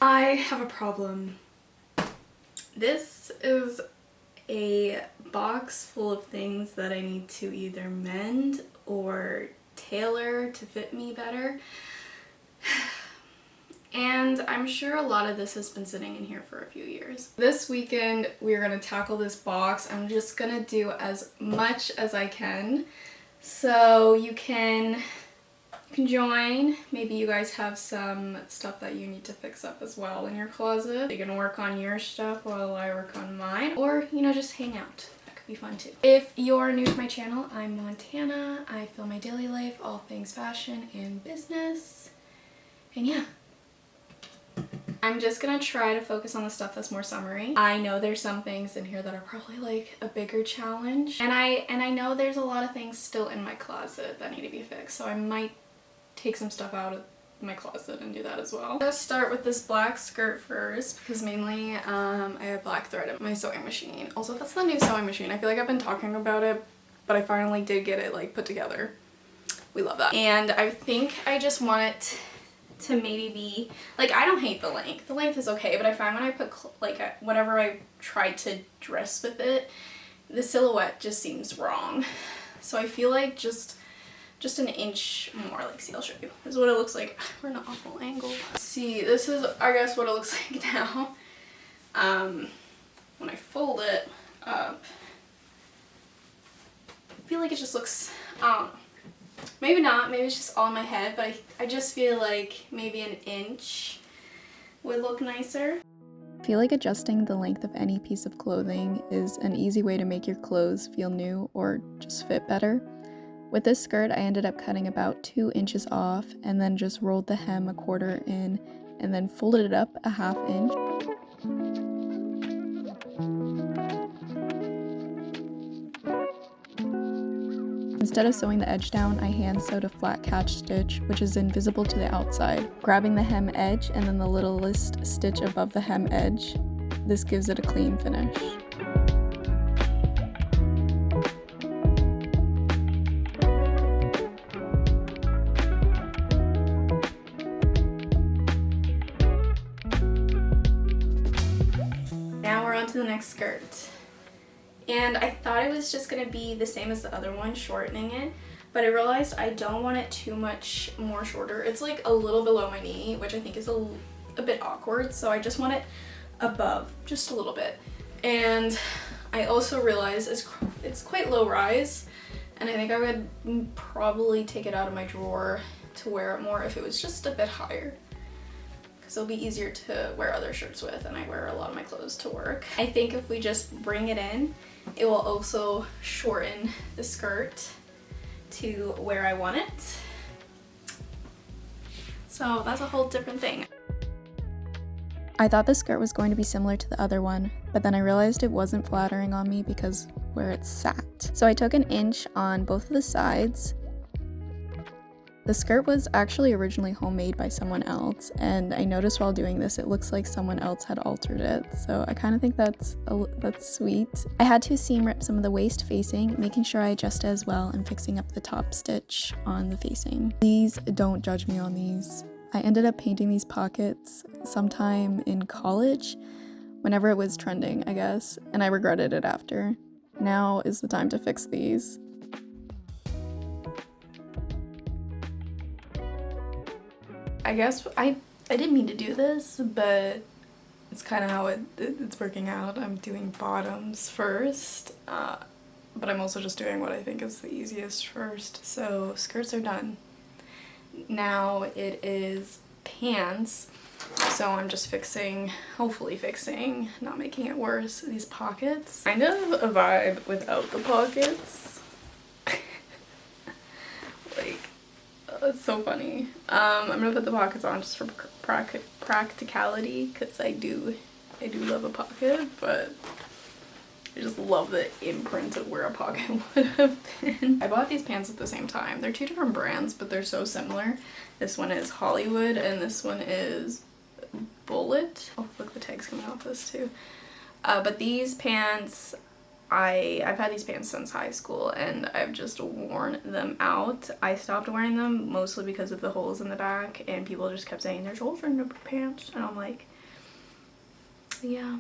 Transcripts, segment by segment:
I have a problem. This is a box full of things that I need to either mend or tailor to fit me better. And I'm sure a lot of this has been sitting in here for a few years. This weekend, we're gonna tackle this box. I'm just gonna do as much as I can. So you can join. Maybe you guys have some stuff that you need to fix up as well in your closet. You can work on your stuff while I work on mine. Or, you know, just hang out. That could be fun too. If you're new to my channel, I'm Montana. I film my daily life, all things fashion and business. And yeah. I'm just gonna try to focus on the stuff that's more summery. I know there's some things in here that are probably like a bigger challenge. And I know there's a lot of things still in my closet that need to be fixed. So I might take some stuff out of my closet and do that as well. I'm gonna start with this black skirt first because mainly I have black thread in my sewing machine. Also, that's the new sewing machine. I feel like I've been talking about it, but I finally did get it like put together. We love that. And I think I just want it to maybe be like, I don't hate the length. The length is okay, but I find when I put whenever I try to dress with it, the silhouette just seems wrong. So I feel like just an inch more. Like, see, I'll show you. This is what it looks like. We're in an awful angle. See, this is, I guess, what it looks like now. When I fold it up, I feel like it just looks, I don't know. Maybe not, maybe it's just all in my head, but I just feel like maybe an inch would look nicer. I feel like adjusting the length of any piece of clothing is an easy way to make your clothes feel new or just fit better. With this skirt, I ended up cutting about 2 inches off and then just rolled the hem a quarter in and then folded it up a ½ inch. Instead of sewing the edge down, I hand sewed a flat catch stitch, which is invisible to the outside, grabbing the hem edge and then the littlest stitch above the hem edge. This gives it a clean finish. Now we're on to the next skirt. And I thought it was just going to be the same as the other one, shortening it, but I realized I don't want it too much more shorter. It's like a little below my knee, which I think is a bit awkward, so I just want it above, just a little bit. And I also realized it's quite low rise, and I think I would probably take it out of my drawer to wear it more if it was just a bit higher. It'll be easier to wear other shirts with, and I wear a lot of my clothes to work. I think if we just bring it in, it will also shorten the skirt to where I want it. So that's a whole different thing. I thought the skirt was going to be similar to the other one, but then I realized it wasn't flattering on me because where it sat. So I took an inch on both of the sides. The skirt was actually originally homemade by someone else, and I noticed while doing this it looks like someone else had altered it, so I kind of think that's sweet. I had to seam rip some of the waist facing, making sure I adjusted as well and fixing up the top stitch on the facing. Please don't judge me on these. I ended up painting these pockets sometime in college, whenever it was trending, I guess, and I regretted it after. Now is the time to fix these. I guess I didn't mean to do this, but it's kind of how it's working out. I'm doing bottoms first, but I'm also just doing what I think is the easiest first. So skirts are done. Now it is pants. So I'm just hopefully fixing, not making it worse, these pockets. Kind of a vibe without the pockets. Like, it's so funny. I'm gonna put the pockets on just for practicality, because I do love a pocket, but I just love the imprint of where a pocket would have been. I bought these pants at the same time. They're 2 different brands, but they're so similar. This one is Hollywood and this one is Bullet. Oh, look, the tag's coming off this too. But these pants, I've had these pants since high school and I've just worn them out. I stopped wearing them mostly because of the holes in the back, and people just kept saying there's holes in the pants, and I'm like, Yeah,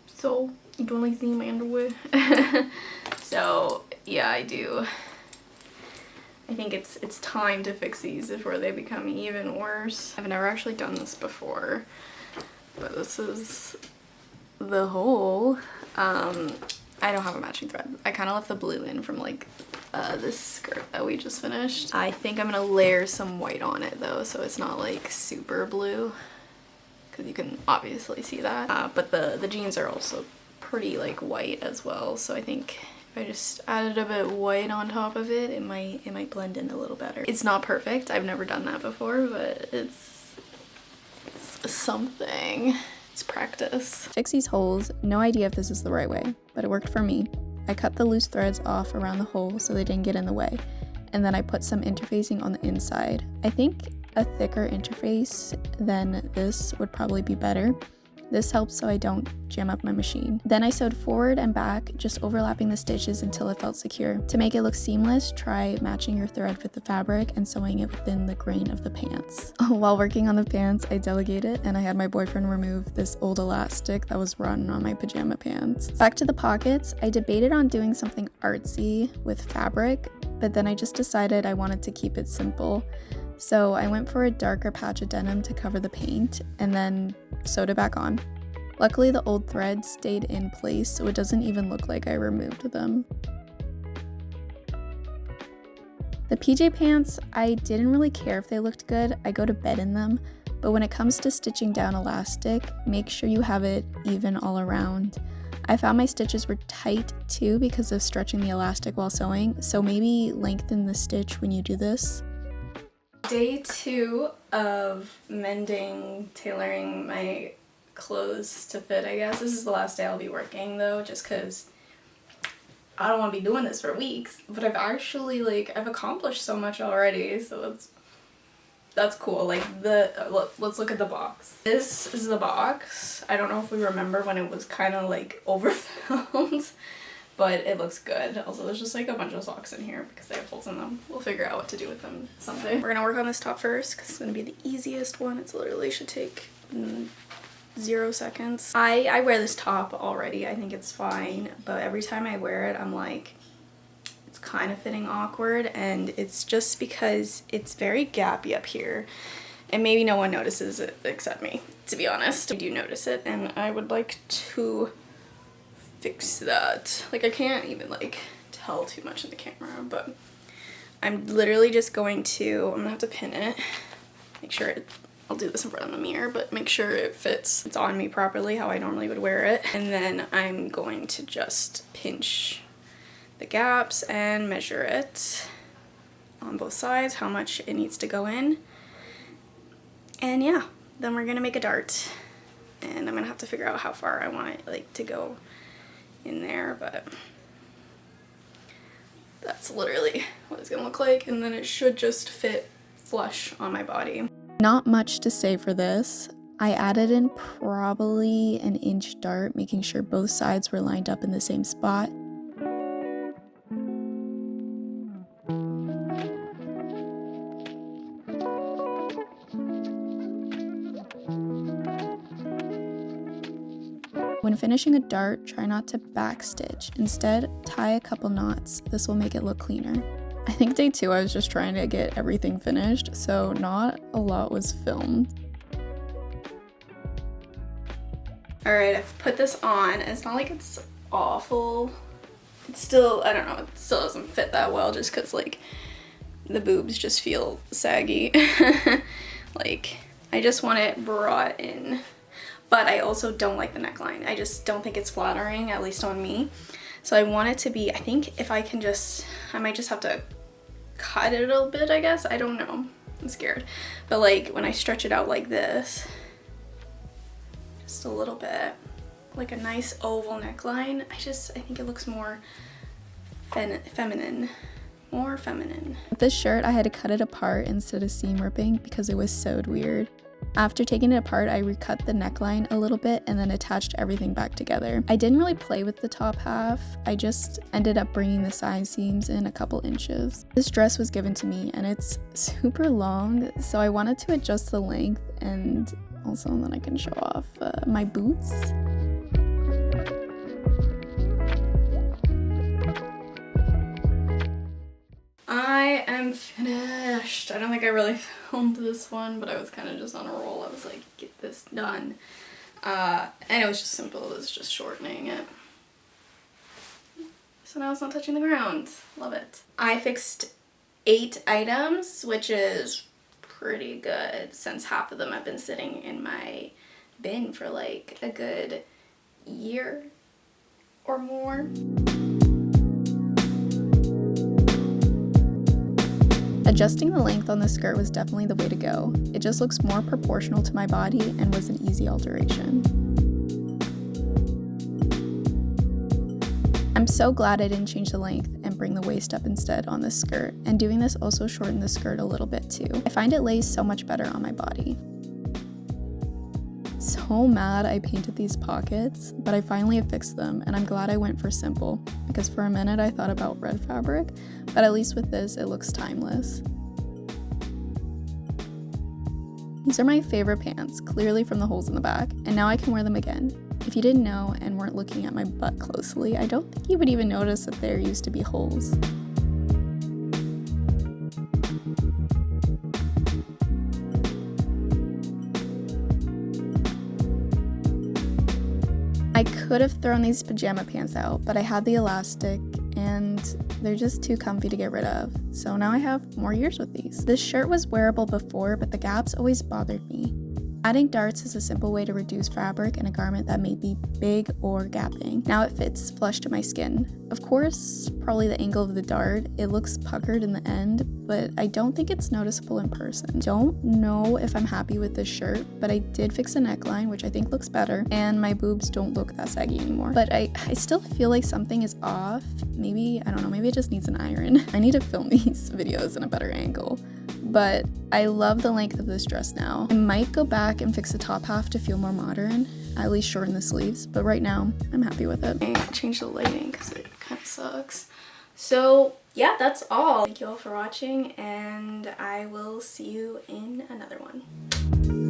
so you don't like seeing my underwear? So yeah, I do. I think it's time to fix these before they become even worse. I've never actually done this before, but this is the hole. I don't have a matching thread. I kind of left the blue in from like this skirt that we just finished. I think I'm gonna layer some white on it though, so it's not like super blue, because you can obviously see that. But the jeans are also pretty like white as well, so I think if I just added a bit white on top of it, it might blend in a little better. It's not perfect. I've never done that before, but it's something. It's practice. Fix these holes. No idea if this is the right way, but it worked for me. I cut the loose threads off around the hole so they didn't get in the way, and then I put some interfacing on the inside. I think a thicker interface than this would probably be better. This helps so I don't jam up my machine. Then I sewed forward and back, just overlapping the stitches until it felt secure. To make it look seamless, try matching your thread with the fabric and sewing it within the grain of the pants. While working on the pants, I delegated and I had my boyfriend remove this old elastic that was rotten on my pajama pants. Back to the pockets, I debated on doing something artsy with fabric, but then I just decided I wanted to keep it simple. So I went for a darker patch of denim to cover the paint and then sewed it back on. Luckily the old threads stayed in place, so it doesn't even look like I removed them. The PJ pants, I didn't really care if they looked good. I go to bed in them, but when it comes to stitching down elastic, make sure you have it even all around. I found my stitches were tight too because of stretching the elastic while sewing, so maybe lengthen the stitch when you do this. Day 2 of mending, tailoring my clothes to fit, I guess. This is the last day I'll be working though, just because I don't want to be doing this for weeks. But I've actually, I've accomplished so much already, so that's cool. Let's look at the box. This is the box. I don't know if we remember when it was kind of overfilled. But it looks good. Also, there's just a bunch of socks in here because they have holes in them. We'll figure out what to do with them someday. We're gonna work on this top first because it's gonna be the easiest one. It's literally should take 0 seconds. I wear this top already. I think it's fine, but every time I wear it, I'm like, it's kind of fitting awkward, and it's just because it's very gappy up here. And maybe no one notices it except me, to be honest. I do notice it, and I would like to fix that. I can't even tell too much in the camera, but I'm literally just going to, I'm gonna have to pin it, make sure I'll do this in front of the mirror, but make sure it fits, it's on me properly how I normally would wear it. And then I'm going to just pinch the gaps and measure it on both sides, how much it needs to go in. And yeah, then we're gonna make a dart, and I'm gonna have to figure out how far I want it to go in there, but that's literally what it's gonna look like, and then it should just fit flush on my body. Not much to say for this. I added in probably an inch dart, making sure both sides were lined up in the same spot. When finishing a dart, try not to backstitch. Instead, tie a couple knots. This will make it look cleaner. I think day 2 I was just trying to get everything finished, so not a lot was filmed. Alright, I've put this on. It's not like it's awful. It's still, I don't know, it still doesn't fit that well just because the boobs just feel saggy. I just want it brought in. But I also don't like the neckline. I just don't think it's flattering, at least on me. So I want it to be, I think if I can I might just have to cut it a little bit, I guess. I don't know. I'm scared. But when I stretch it out like this, just a little bit, a nice oval neckline, I think it looks more feminine. More feminine. With this shirt, I had to cut it apart instead of seam ripping because it was sewed weird. After taking it apart, I recut the neckline a little bit and then attached everything back together. I didn't really play with the top half. I just ended up bringing the side seams in a couple inches. This dress was given to me and it's super long, so I wanted to adjust the length and Also, and then I can show off my boots. I am finished. I don't think I really filmed this one, but I was kind of just on a roll. I was like, get this done. And it was just simple. It was just shortening it. So now it's not touching the ground. Love it. I fixed 8 items, which is pretty good since half of them have been sitting in my bin for like a good year or more. Adjusting the length on the skirt was definitely the way to go. It just looks more proportional to my body and was an easy alteration. I'm so glad I didn't change the length and bring the waist up instead on this skirt, and doing this also shortened the skirt a little bit too. I find it lays so much better on my body. So mad I painted these pockets, but I finally have fixed them, and I'm glad I went for simple, because for a minute I thought about red fabric, but at least with this it looks timeless. These are my favorite pants, clearly from the holes in the back, and now I can wear them again. If you didn't know and weren't looking at my butt closely, I don't think you would even notice that there used to be holes. I could have thrown these pajama pants out, but I had the elastic and they're just too comfy to get rid of. So now I have more years with these. This shirt was wearable before, but the gaps always bothered me. Adding darts is a simple way to reduce fabric in a garment that may be big or gapping. Now it fits flush to my skin. Of course, probably the angle of the dart, it looks puckered in the end, but I don't think it's noticeable in person. Don't know if I'm happy with this shirt, but I did fix the neckline, which I think looks better, and my boobs don't look that saggy anymore. But I still feel like something is off. Maybe, I don't know, maybe it just needs an iron. I need to film these videos in a better angle. But I love the length of this dress now. I might go back and fix the top half to feel more modern, at least shorten the sleeves, but right now I'm happy with it. I changed the lighting because it kind of sucks. So yeah, that's all. Thank you all for watching, and I will see you in another one.